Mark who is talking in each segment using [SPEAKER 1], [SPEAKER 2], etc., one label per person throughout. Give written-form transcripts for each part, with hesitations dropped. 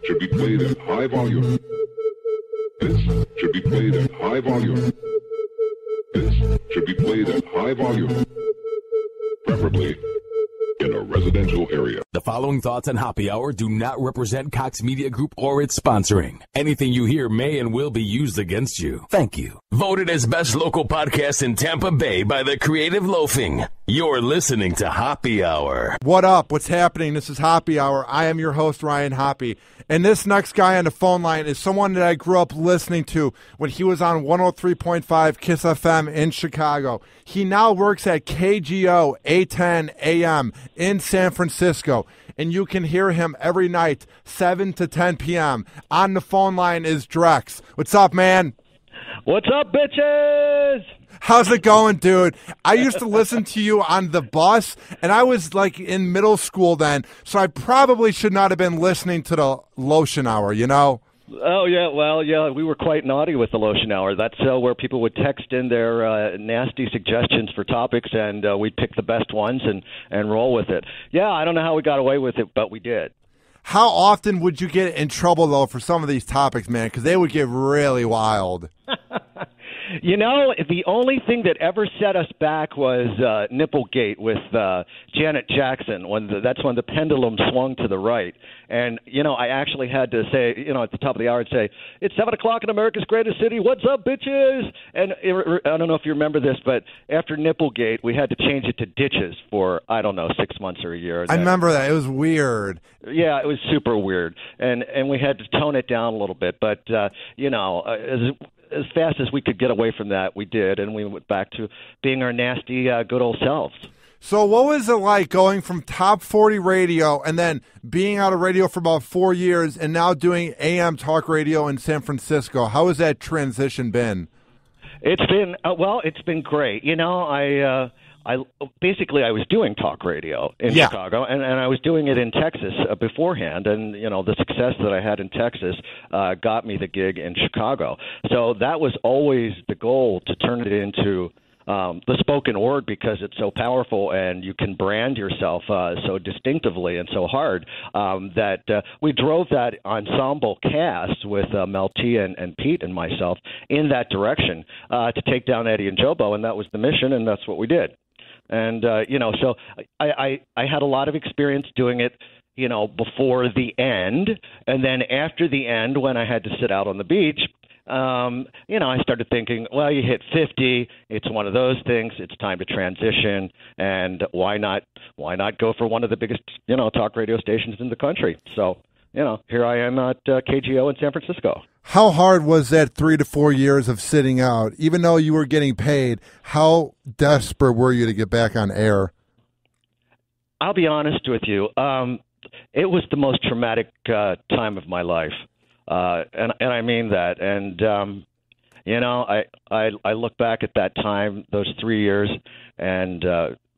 [SPEAKER 1] should be played at high volume. This should be played at high volume. This should be played at high volume. Preferably in a residential area.
[SPEAKER 2] The following thoughts on Hoppe Hour do not represent Cox Media Group or its sponsoring. Anything you hear may and will be used against you. Thank you. Voted as best local podcast in Tampa Bay by the Creative Loafing. You're listening to Hoppe Hour.
[SPEAKER 3] What up? What's happening? This is Hoppe Hour. I am your host, Ryan Hoppe. And this next guy on the phone line is someone that I grew up listening to when he was on 103.5 KISS FM in Chicago. He now works at KGO 810 AM in San Francisco. And you can hear him every night, 7 to 10 p.m. On the phone line is DreX. What's up, man?
[SPEAKER 4] What's up, bitches?
[SPEAKER 3] How's it going, dude? I used to listen to you on the bus, and I was like in middle school then, so I probably should not have been listening to the Lotion Hour, you know?
[SPEAKER 4] Oh, yeah, well, yeah, we were quite naughty with the Lotion Hour. That's where people would text in their nasty suggestions for topics, and we'd pick the best ones and roll with it. Yeah, I don't know how we got away with it, but we did.
[SPEAKER 3] How often would you get in trouble, though, for some of these topics, man? Because they would get really wild.
[SPEAKER 4] You know, the only thing that ever set us back was Nipplegate with Janet Jackson. That's when the pendulum swung to the right. And, you know, I actually had to say, you know, at the top of the hour, I'd say, it's 7 o'clock in America's greatest city. What's up, bitches? And I don't know if you remember this, but after Nipplegate, we had to change it to ditches for, I don't know, 6 months or a year.
[SPEAKER 3] I remember that. It was weird.
[SPEAKER 4] Yeah, it was super weird. And we had to tone it down a little bit. But, you know, as fast as we could get away from that, we did, and we went back to being our nasty, good old selves.
[SPEAKER 3] So what was it like going from top 40 radio and then being out of radio for about 4 years and now doing AM talk radio in San Francisco? How has that transition been?
[SPEAKER 4] It's been, it's been great. You know, I was doing talk radio in Chicago, and I was doing it in Texas beforehand. And, you know, the success that I had in Texas got me the gig in Chicago. So that was always the goal, to turn it into the spoken word, because it's so powerful and you can brand yourself so distinctively and so hard that we drove that ensemble cast with Mel T and Pete and myself in that direction to take down Eddie and Jobo, and that was the mission, and that's what we did. And, you know, so I had a lot of experience doing it, you know, before the end. And then after the end, when I had to sit out on the beach, you know, I started thinking, well, you hit 50. It's one of those things. It's time to transition. And why not go for one of the biggest, you know, talk radio stations in the country? So, you know, here I am at KGO in San Francisco.
[SPEAKER 3] How hard was that 3 to 4 years of sitting out? Even though you were getting paid, how desperate were you to get back on air?
[SPEAKER 4] I'll be honest with you. It was the most traumatic time of my life. And I mean that. And, you know, I look back at that time, those 3 years, and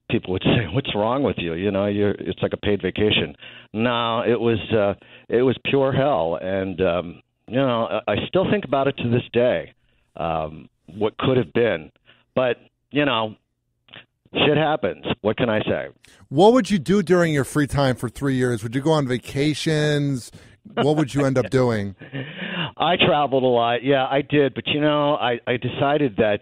[SPEAKER 4] people would say, what's wrong with you? You know, it's like a paid vacation. No, it was pure hell. And, you know, I still think about it to this day, what could have been. But, you know, shit happens. What can I say?
[SPEAKER 3] What would you do during your free time for 3 years? Would you go on vacations? What would you end up doing?
[SPEAKER 4] I traveled a lot. Yeah, I did. But, you know, I decided that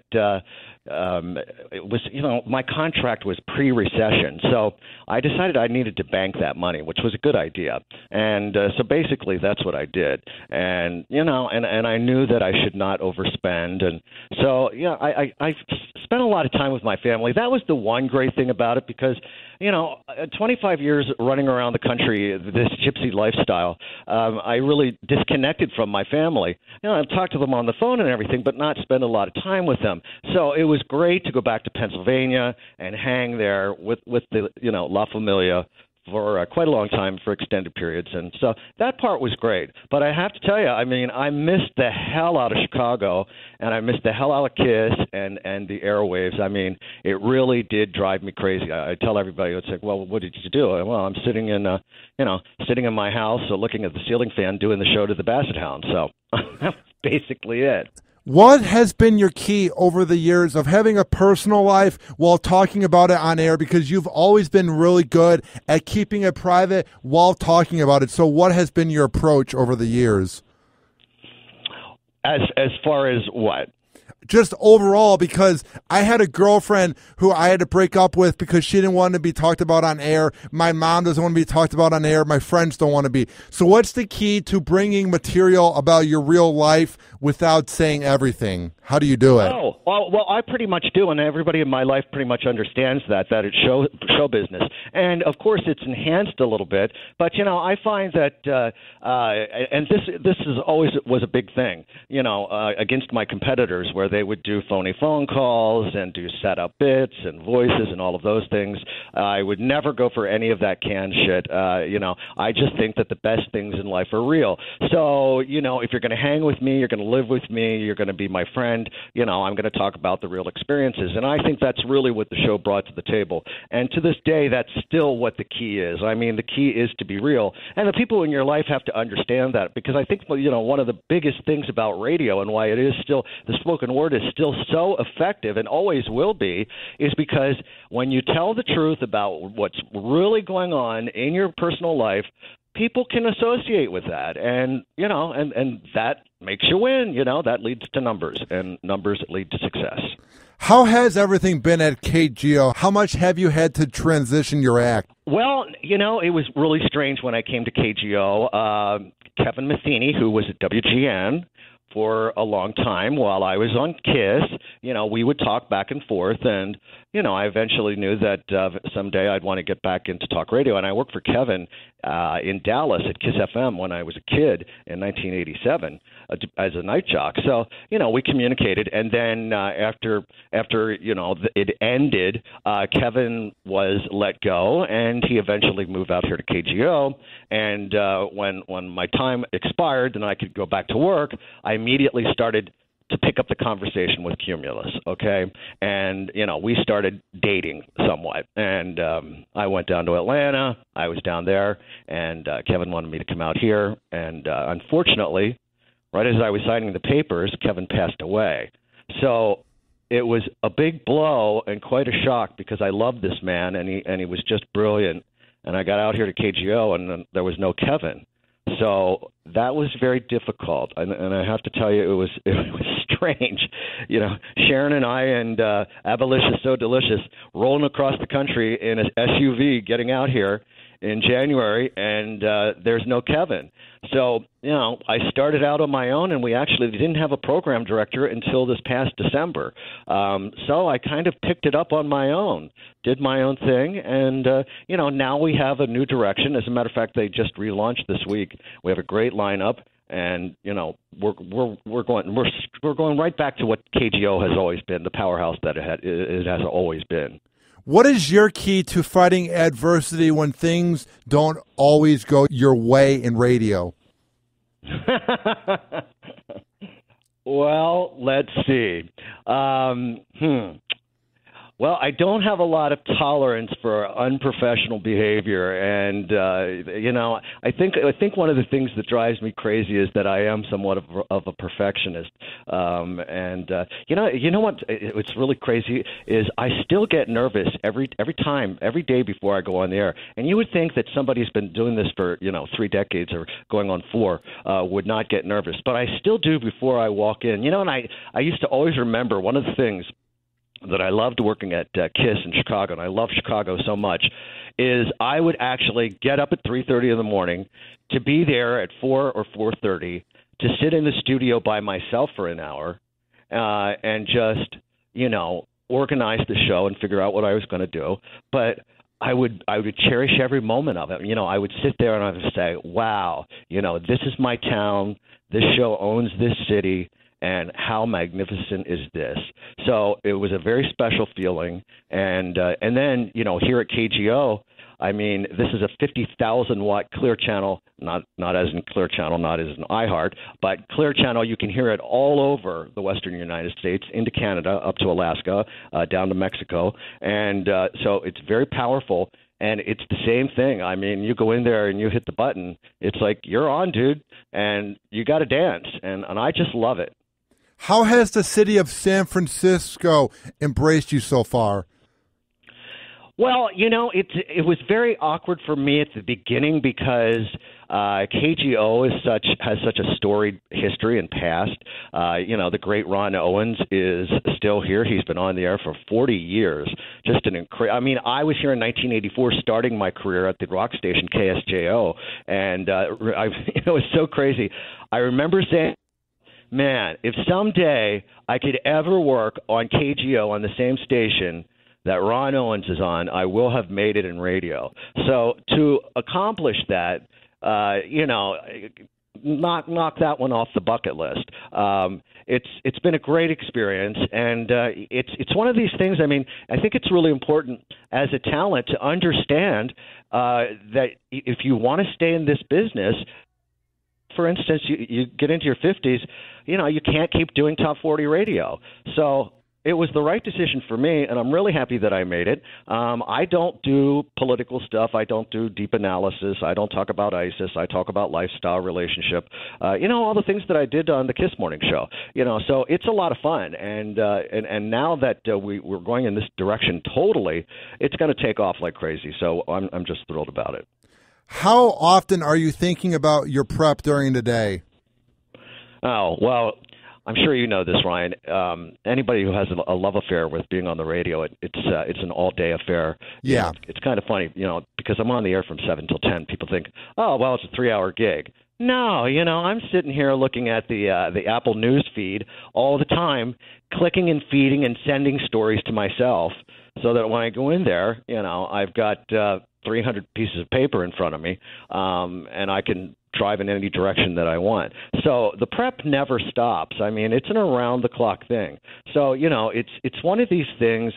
[SPEAKER 4] it was, you know, my contract was pre-recession. So I decided I needed to bank that money, which was a good idea. And so basically that's what I did. And, you know, and I knew that I should not overspend. And so, yeah, I spent a lot of time with my family. That was the one great thing about it, because, you know, 25 years running around the country, this gypsy lifestyle, I really disconnected from my family. You know, I'd talk to them on the phone and everything, but not spend a lot of time with them. So it was great to go back to Pennsylvania and hang there with the, you know, La Familia for quite a long time, for extended periods. And so that part was great. But I have to tell you, I mean, I missed the hell out of Chicago, and I missed the hell out of KISS and the airwaves. I mean, it really did drive me crazy. I tell everybody, it's like, well, what did you do? Well, I'm sitting in, sitting in my house, looking at the ceiling fan, doing the show to the Basset Hound. So that's basically it.
[SPEAKER 3] What has been your key over the years of having a personal life while talking about it on air? Because you've always been really good at keeping it private while talking about it. So what has been your approach over the years?
[SPEAKER 4] As far as what?
[SPEAKER 3] Just overall, because I had a girlfriend who I had to break up with because she didn't want to be talked about on air. My mom doesn't want to be talked about on air. My friends don't want to be. So what's the key to bringing material about your real life without saying everything? How do you do it?
[SPEAKER 4] Oh, well, I pretty much do, and everybody in my life pretty much understands that it's show business. And, of course, it's enhanced a little bit. But, I find that, and this is always was a big thing, against my competitors, where they would do phony phone calls and do setup bits and voices and all of those things. I would never go for any of that canned shit. I just think that the best things in life are real. So, if you're going to hang with me, you're going to live with me, you're going to be my friend, I'm going to talk about the real experiences. And I think that's really what the show brought to the table. And to this day, that's still what the key is. I mean, the key is to be real. And the people in your life have to understand that, because I think, one of the biggest things about radio and why it is still, the spoken word is still so effective and always will be, is because when you tell the truth about what's really going on in your personal life, people can associate with that, and and that makes you win. That leads to numbers, and numbers lead to success.
[SPEAKER 3] How has everything been at KGO? How much have you had to transition your act?
[SPEAKER 4] Well, it was really strange when I came to KGO. Kevin Matheny, who was at WGN for a long time while I was on KISS, we would talk back and forth, and I eventually knew that someday I'd want to get back into talk radio. And I worked for Kevin in Dallas at KISS FM when I was a kid in 1987 as a night jock. So, we communicated. And then after it ended, Kevin was let go, and he eventually moved out here to KGO. And when my time expired and I could go back to work, I immediately started to pick up the conversation with Cumulus, okay? And, we started dating somewhat. And I went down to Atlanta. I was down there, and Kevin wanted me to come out here. And unfortunately, right as I was signing the papers, Kevin passed away. So it was a big blow and quite a shock, because I loved this man, and he was just brilliant. And I got out here to KGO, and there was no Kevin. So that was very difficult, and I have to tell you, it was strange. Sharon and I and Abolitious So Delicious rolling across the country in an SUV, getting out here in January, and there's no Kevin. So, I started out on my own, and we actually didn't have a program director until this past December. So I kind of picked it up on my own, did my own thing, and, now we have a new direction. As a matter of fact, they just relaunched this week. We have a great lineup, and, we're going right back to what KGO has always been, the powerhouse that it has always been.
[SPEAKER 3] What is your key to fighting adversity when things don't always go your way in radio?
[SPEAKER 4] Well, let's see. Well, I don't have a lot of tolerance for unprofessional behavior, and I think one of the things that drives me crazy is that I am somewhat of a perfectionist. And you know what? What's really crazy is I still get nervous every day before I go on the air. And you would think that somebody who's been doing this for 3 decades or going on 4 would not get nervous, but I still do before I walk in. And I used to always remember one of the things that I loved working at KISS in Chicago, and I love Chicago so much, is I would actually get up at 3:30 in the morning to be there at 4 or 4:30 to sit in the studio by myself for an hour and just, organize the show and figure out what I was going to do. But I would cherish every moment of it. I would sit there and I would say, wow, this is my town. This show owns this city. And how magnificent is this? So it was a very special feeling. And then, here at KGO, I mean, this is a 50,000 watt clear channel, not as in Clear Channel, not as in iHeart, but clear channel. You can hear it all over the western United States, into Canada, up to Alaska, down to Mexico. And so it's very powerful. And it's the same thing. I mean, you go in there and you hit the button. It's like, you're on, dude, and you got to dance. And I just love it.
[SPEAKER 3] How has the city of San Francisco embraced you so far?
[SPEAKER 4] Well, it was very awkward for me at the beginning because KGO has such a storied history and past. The great Ron Owens is still here. He's been on the air for 40 years. Just an incredible. I mean, I was here in 1984, starting my career at the rock station KSJO, and it was so crazy. I remember saying, "Man, if someday I could ever work on KGO on the same station that Ron Owens is on, I will have made it in radio." So to accomplish that, knock that one off the bucket list. It's been a great experience, and it's one of these things. I mean, I think it's really important as a talent to understand that if you want to stay in this business, for instance, you get into your 50s, you can't keep doing top 40 radio. So it was the right decision for me, and I'm really happy that I made it. I don't do political stuff. I don't do deep analysis. I don't talk about ISIS. I talk about lifestyle, relationship, all the things that I did on the Kiss Morning Show. So it's a lot of fun. And now that we're going in this direction totally, it's going to take off like crazy. So I'm just thrilled about it.
[SPEAKER 3] How often are you thinking about your prep during the day?
[SPEAKER 4] Oh, well, I'm sure you know this, Ryan. Anybody who has a love affair with being on the radio, it's an all-day affair.
[SPEAKER 3] Yeah.
[SPEAKER 4] It's kind of funny, because I'm on the air from 7 till 10. People think, oh, well, it's a 3-hour gig. No, I'm sitting here looking at the Apple News feed all the time, clicking and feeding and sending stories to myself so that when I go in there, I've got 300 pieces of paper in front of me, and I can drive in any direction that I want. So the prep never stops. I mean, it's an around-the-clock thing. So, it's one of these things.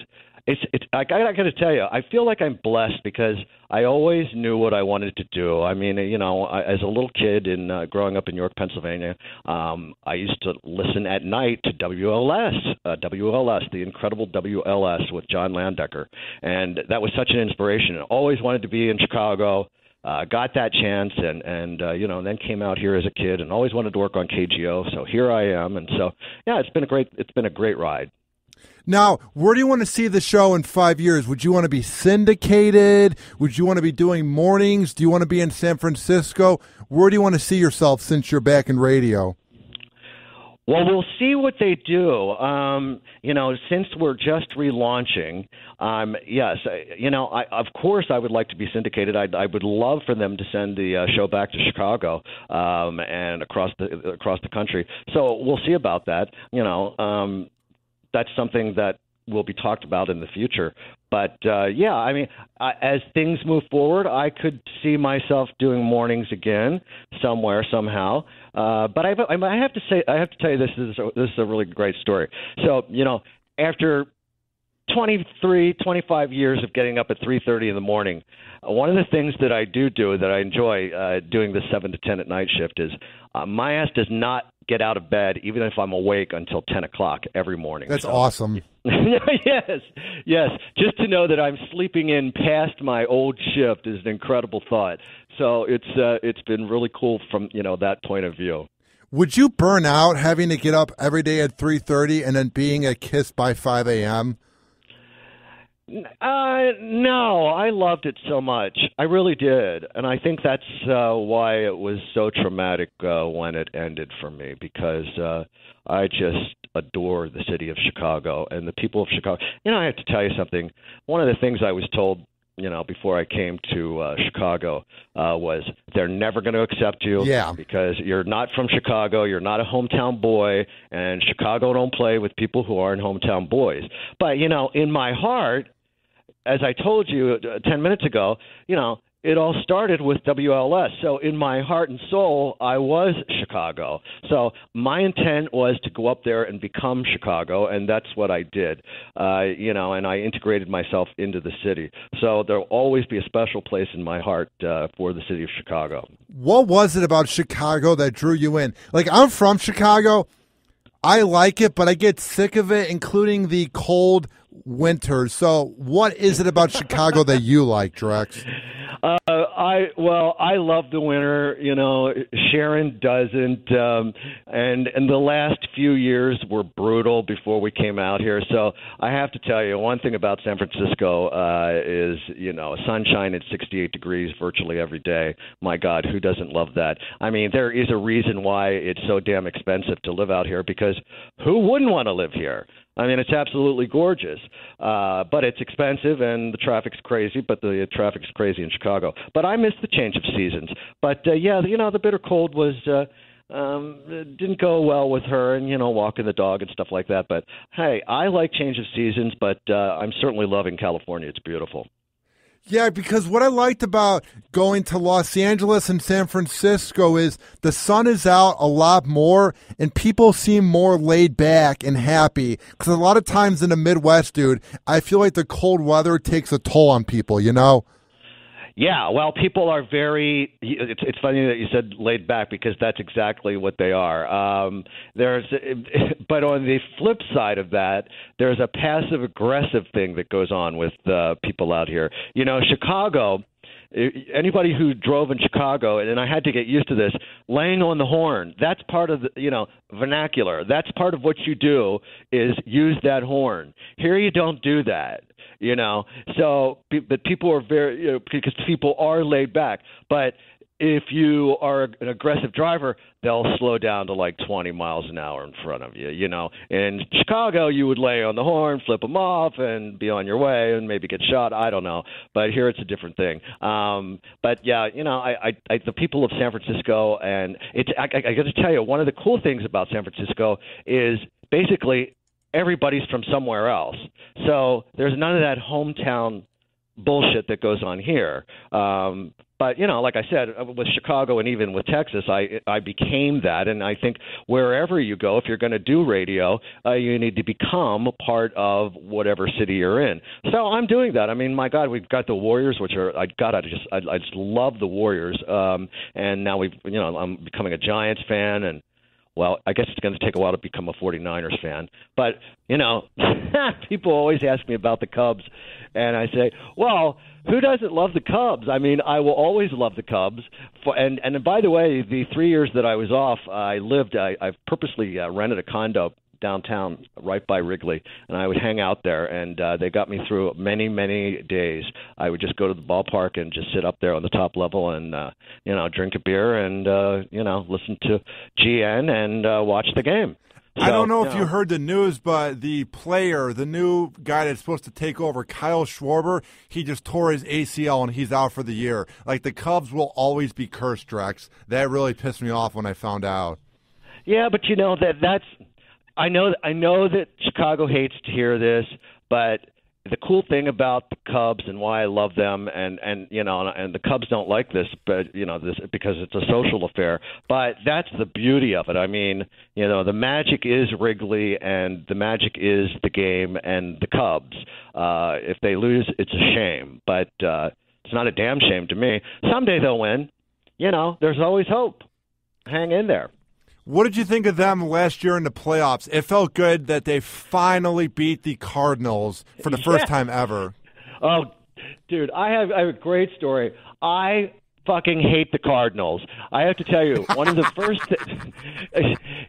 [SPEAKER 4] I got to tell you, I feel like I'm blessed because I always knew what I wanted to do. I mean, as a little kid growing up in York, Pennsylvania, I used to listen at night to WLS, the incredible WLS with John Landecker. And that was such an inspiration. I always wanted to be in Chicago. Got that chance and then came out here as a kid and always wanted to work on KGO. So here I am. And so, yeah, it's been a great ride.
[SPEAKER 3] Now, where do you want to see the show in 5 years? Would you want to be syndicated? Would you want to be doing mornings? Do you want to be in San Francisco? Where do you want to see yourself since you're back in radio?
[SPEAKER 4] Well, we'll see what they do. Since we're just relaunching, yes, of course I would like to be syndicated. I would love for them to send the show back to Chicago and across the country. So we'll see about that. That's something that will be talked about in the future. But, as things move forward, I could see myself doing mornings again somewhere, somehow. But I have to tell you, this is a really great story. So, after 23, 25 years of getting up at 3:30 in the morning, one of the things that I do that I enjoy doing the 7 to 10 at night shift is my ass does not get out of bed, even if I'm awake, until 10 o'clock every morning.
[SPEAKER 3] That's awesome.
[SPEAKER 4] Yes. Just to know that I'm sleeping in past my old shift is an incredible thought. So it's been really cool from that point of view.
[SPEAKER 3] Would you burn out having to get up every day at 3:30 and then being at Kiss by 5 a.m.?
[SPEAKER 4] No, I loved it so much. I really did. And I think that's why it was so traumatic when it ended for me, because I just adore the city of Chicago and the people of Chicago. I have to tell you something. One of the things I was told, before I came to Chicago was they're never going to accept you because you're not from Chicago, you're not a hometown boy, and Chicago don't play with people who aren't hometown boys. But, in my heart, as I told you 10 minutes ago, it all started with WLS. So in my heart and soul, I was Chicago. So my intent was to go up there and become Chicago, and that's what I did, and I integrated myself into the city. So there'll always be a special place in my heart for the city of Chicago.
[SPEAKER 3] What was it about Chicago that drew you in? Like, I'm from Chicago. I like it, but I get sick of it, including the cold winters. So what is it about Chicago that you like, Drex?
[SPEAKER 4] I love the winter. You know, Sharon doesn't, and the last few years were brutal before we came out here. So I have to tell you, one thing about San Francisco is, you know, sunshine at 68 degrees virtually every day. My God, who doesn't love that? I mean, there is a reason why it's so damn expensive to live out here, because who wouldn't want to live here? I mean, it's absolutely gorgeous, but it's expensive and the traffic's crazy. But the traffic's crazy in Chicago. But I miss the change of seasons. But yeah, you know, the bitter cold was didn't go well with her, and you know, walking the dog and stuff like that. But hey, I like change of seasons, but I'm certainly loving California. It's beautiful.
[SPEAKER 3] Yeah, because what I liked about going to Los Angeles and San Francisco is the sun is out a lot more and people seem more laid back and happy. Because a lot of times in the Midwest, dude, I feel like the cold weather takes a toll on people, you know?
[SPEAKER 4] Yeah, well, people are very. It's funny that you said laid back, because that's exactly what they are. But on the flip side of that, there's a passive aggressive thing that goes on with people out here. You know, Chicago. Anybody who drove in Chicago, and I had to get used to this, laying on the horn, that's part of the, you know, vernacular. That's part of what you do, is use that horn. Here you don't do that, you know. So, but people are very, you know, because people are laid back. But if you are an aggressive driver, they'll slow down to like 20 miles an hour in front of you, you know. In Chicago, you would lay on the horn, flip them off, and be on your way and maybe get shot. I don't know. But here it's a different thing. But, yeah, you know, I the people of San Francisco, and I got to tell you, one of the cool things about San Francisco is basically everybody's from somewhere else. So there's none of that hometown bullshit that goes on here. But, you know, like I said, with Chicago and even with Texas, I became that. And I think wherever you go, if you're going to do radio, you need to become a part of whatever city you're in. So I'm doing that. I mean, my God, we've got the Warriors, which are, I just love the Warriors. And now I'm becoming a Giants fan, and well, I guess it's going to take a while to become a 49ers fan. But, you know, people always ask me about the Cubs, and I say, well, who doesn't love the Cubs? I mean, I will always love the Cubs. And by the way, the 3 years that I was off, I purposely rented a condo downtown right by Wrigley, and I would hang out there, and they got me through many, many days. I would just go to the ballpark and just sit up there on the top level and, you know, drink a beer and, you know, listen to GN and watch the game. So,
[SPEAKER 3] I don't know if you heard the news, but the new guy that's supposed to take over, Kyle Schwarber, he just tore his ACL and he's out for the year. Like, the Cubs will always be cursed, Drex. That really pissed me off when I found out.
[SPEAKER 4] Yeah, but you know that's. I know that Chicago hates to hear this, but the cool thing about the Cubs and why I love them, and you know, and the Cubs don't like this, but you know, this because it's a social affair. But that's the beauty of it. I mean, you know, the magic is Wrigley, and the magic is the game and the Cubs. If they lose, it's a shame, but it's not a damn shame to me. Someday they'll win. You know, there's always hope. Hang in there.
[SPEAKER 3] What did you think of them last year in the playoffs? It felt good that they finally beat the Cardinals for the first time ever.
[SPEAKER 4] Oh, dude, I have a great story. I fucking hate the Cardinals. I have to tell you, one of the first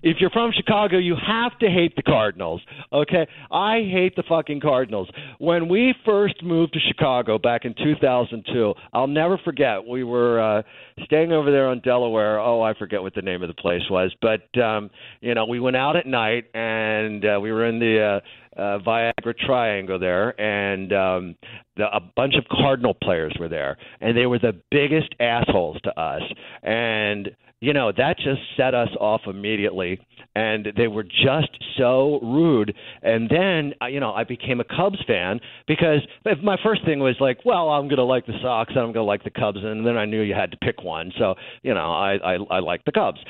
[SPEAKER 4] if you're from Chicago, you have to hate the Cardinals, okay? I hate the fucking Cardinals. When we first moved to Chicago back in 2002, I'll never forget, we were staying over there on Delaware. Oh, I forget what the name of the place was, but you know, we went out at night, and we were in the Viagra Triangle there, and a bunch of Cardinal players were there, and they were the biggest assholes to us. And, you know, that just set us off immediately, and they were just so rude. And then, you know, I became a Cubs fan because my first thing was like, well, I'm going to like the Sox and I'm going to like the Cubs, and then I knew you had to pick one. So, you know, I like the Cubs.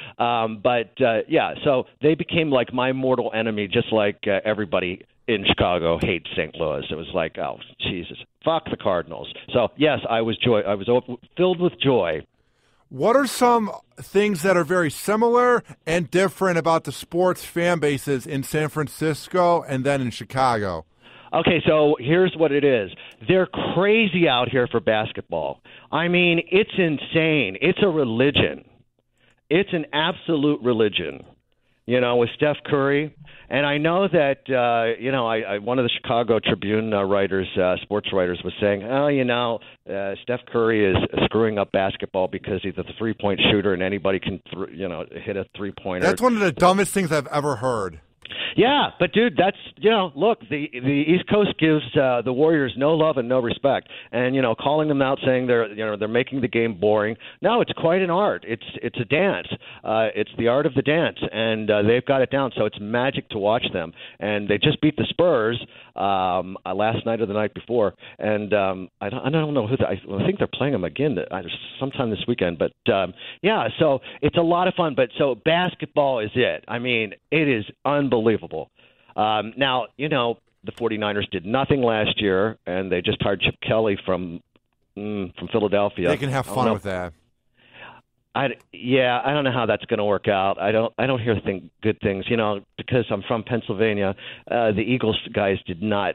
[SPEAKER 4] Yeah, so they became like my mortal enemy, just like everybody in Chicago hates St. Louis. It was like, oh, Jesus, fuck the Cardinals. So, yes, I was filled with joy.
[SPEAKER 3] What are some things that are very similar and different about the sports fan bases in San Francisco and then in Chicago?
[SPEAKER 4] Okay, so here's what it is. They're crazy out here for basketball. I mean, it's insane. It's a religion. It's an absolute religion, with Steph Curry. And I know that, one of the Chicago Tribune sports writers was saying, Steph Curry is screwing up basketball because he's a three-point shooter and anybody can, hit a three-pointer.
[SPEAKER 3] That's one of the dumbest things I've ever heard.
[SPEAKER 4] Yeah, but dude, that's look, the East Coast gives the Warriors no love and no respect, and calling them out saying they're making the game boring. No, it's quite an art. It's a dance. It's the art of the dance, and they've got it down. So it's magic to watch them. And they just beat the Spurs last night or the night before, and I don't know who. I think they're playing them again sometime this weekend. But so it's a lot of fun. But so basketball is it. I mean, it is unbelievable. Now, the 49ers did nothing last year, and they just hired Chip Kelly from Philadelphia.
[SPEAKER 3] They can have fun with that.
[SPEAKER 4] I don't know how that's going to work out. I don't hear good things, because I'm from Pennsylvania. The Eagles guys did not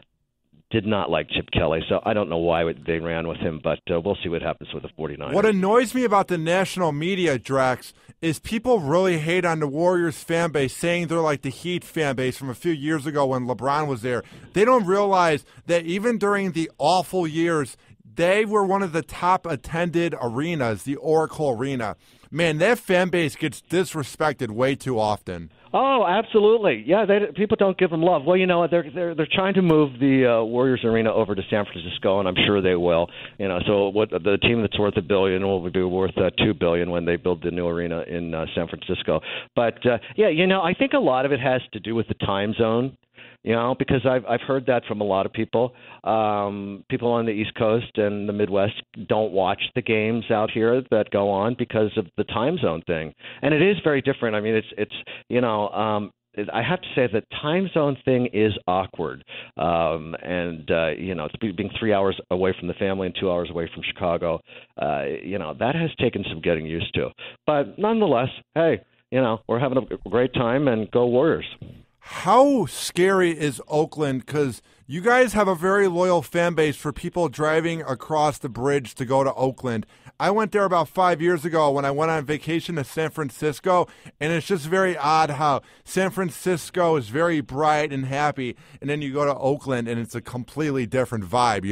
[SPEAKER 4] like Chip Kelly, so I don't know why they ran with him, but we'll see what happens with the 49ers.
[SPEAKER 3] What annoys me about the national media, Drex, is people really hate on the Warriors fan base, saying they're like the Heat fan base from a few years ago when LeBron was there. They don't realize that even during the awful years, they were one of the top attended arenas, the Oracle Arena. Man, that fan base gets disrespected way too often.
[SPEAKER 4] Oh, absolutely. Yeah, people don't give them love. Well, they're trying to move the Warriors Arena over to San Francisco, and I'm sure they will. So what the team that's worth $1 billion will be worth $2 billion when they build the new arena in San Francisco. But I think a lot of it has to do with the time zone. Because I've heard that from a lot of people. People on the East Coast and the Midwest don't watch the games out here that go on because of the time zone thing. And it is very different. I mean, I have to say the time zone thing is awkward. It's being 3 hours away from the family and 2 hours away from Chicago. That has taken some getting used to. But nonetheless, hey, we're having a great time, and go Warriors.
[SPEAKER 3] How scary is Oakland? Because you guys have a very loyal fan base for people driving across the bridge to go to Oakland. I went there about 5 years ago when I went on vacation to San Francisco, and it's just very odd how San Francisco is very bright and happy, and then you go to Oakland, and it's a completely different vibe,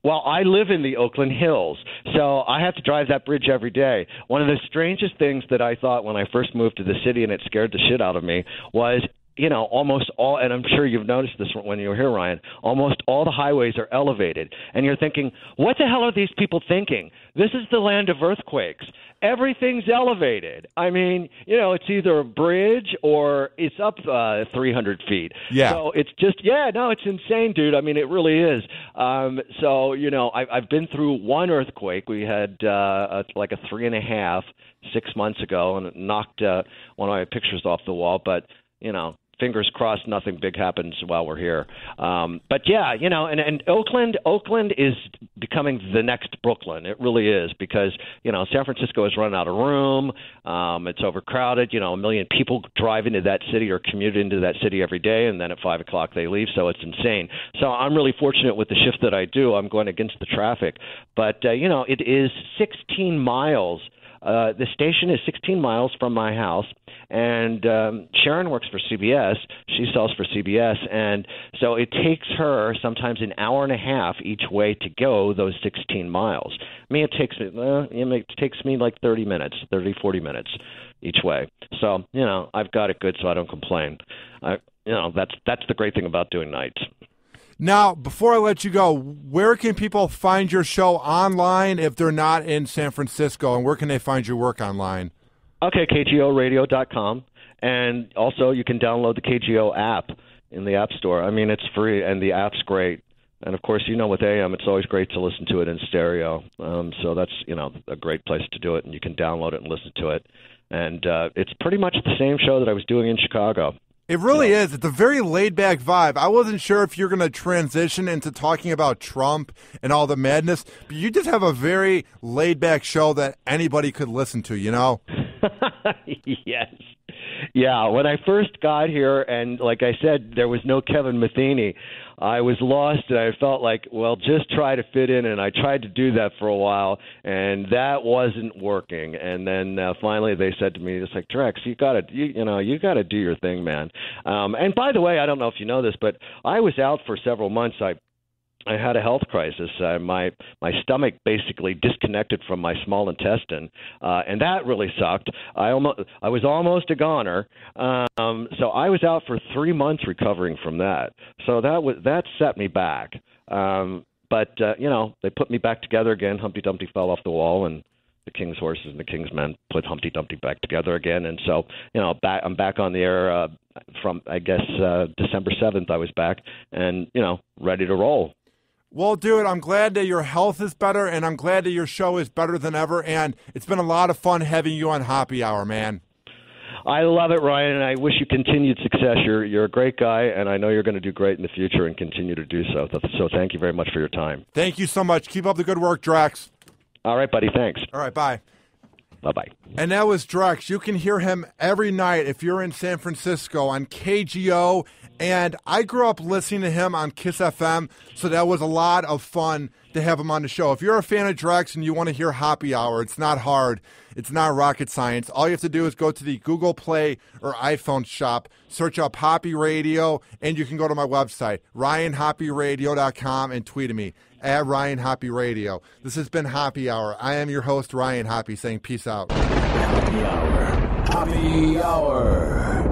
[SPEAKER 4] Well, I live in the Oakland Hills, so I have to drive that bridge every day. One of the strangest things that I thought when I first moved to the city, and it scared the shit out of me, was, almost all, and I'm sure you've noticed this when you were here, Ryan, almost all the highways are elevated. And you're thinking, what the hell are these people thinking? This is the land of earthquakes. Everything's elevated. I mean, it's either a bridge or it's up 300 feet.
[SPEAKER 3] Yeah.
[SPEAKER 4] So it's just, it's insane, dude. I mean, it really is. I've been through one earthquake. We had like a 3.5 6 months ago, and it knocked one of my pictures off the wall. But, fingers crossed nothing big happens while we're here. And Oakland is becoming the next Brooklyn. It really is, because, San Francisco has run out of room. It's overcrowded. A million people drive into that city or commute into that city every day, and then at 5 o'clock they leave. So it's insane. So I'm really fortunate with the shift that I do. I'm going against the traffic. But, it is 16 miles. The station is 16 miles from my house, and Sharon works for CBS. She sells for CBS, and so it takes her sometimes an hour and a half each way to go those 16 miles. I mean, it takes me like 40 minutes each way. So, I've got it good, so I don't complain. That's the great thing about doing nights.
[SPEAKER 3] Now, before I let you go, where can people find your show online if they're not in San Francisco, and where can they find your work online?
[SPEAKER 4] Okay, KGOradio.com, and also you can download the KGO app in the App Store. I mean, it's free, and the app's great. And, of course, with AM, it's always great to listen to it in stereo. So that's, a great place to do it, and you can download it and listen to it. And it's pretty much the same show that I was doing in Chicago.
[SPEAKER 3] It really is. It's a very laid-back vibe. I wasn't sure if you're going to transition into talking about Trump and all the madness, but you just have a very laid-back show that anybody could listen to,
[SPEAKER 4] Yes. Yeah, when I first got here, and like I said, there was no Kevin Matheny, I was lost, and I felt like, well, just try to fit in, and I tried to do that for a while, and that wasn't working. And then finally they said to me, it's like, Drex, you gotta do your thing, man. And by the way, I don't know if you know this, but I was out for several months. I had a health crisis. My stomach basically disconnected from my small intestine, and that really sucked. I was almost a goner. So I was out for 3 months recovering from that. So that set me back. But they put me back together again. Humpty Dumpty fell off the wall, and the King's horses and the King's men put Humpty Dumpty back together again. And so, I'm back on the air from, I guess, December 7th I was back and, ready to roll.
[SPEAKER 3] Well, dude, I'm glad that your health is better, and I'm glad that your show is better than ever, and it's been a lot of fun having you on Hoppe Hour, man.
[SPEAKER 4] I love it, Ryan, and I wish you continued success. You're a great guy, and I know you're going to do great in the future and continue to do so. So thank you very much for your time.
[SPEAKER 3] Thank you so much. Keep up the good work, Drex.
[SPEAKER 4] All right, buddy. Thanks.
[SPEAKER 3] All right, bye.
[SPEAKER 4] Bye-bye.
[SPEAKER 3] And that was Drex. You can hear him every night if you're in San Francisco on KGO. And I grew up listening to him on Kiss FM, so that was a lot of fun to have him on the show. If you're a fan of Drex and you want to hear Hoppe Hour, it's not hard. It's not rocket science. All you have to do is go to the Google Play or iPhone shop, search up Hoppe Radio, and you can go to my website, RyanHoppeRadio.com, and tweet at me, at Ryan Hoppe Radio. This has been Hoppe Hour. I am your host, Ryan Hoppe, saying peace out.
[SPEAKER 2] Hoppe Hour. Hoppe Hour.